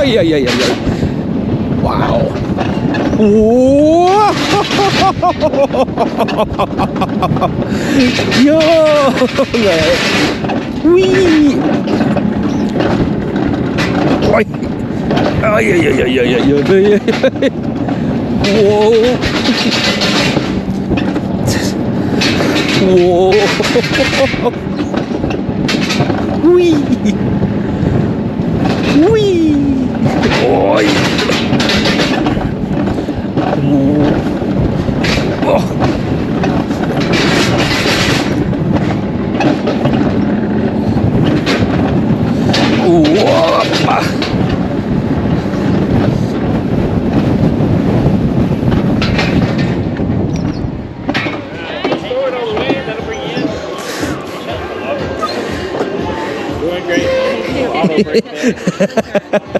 Ay, ay, ay, ay, ay. Wow. Whoa. Yo. Wee. Ay. Ay, ay, ay, ay, ay, ay, ay. Whoa. Whoa. Wee. Wee. Oi. Oh. Whoa. Doing great.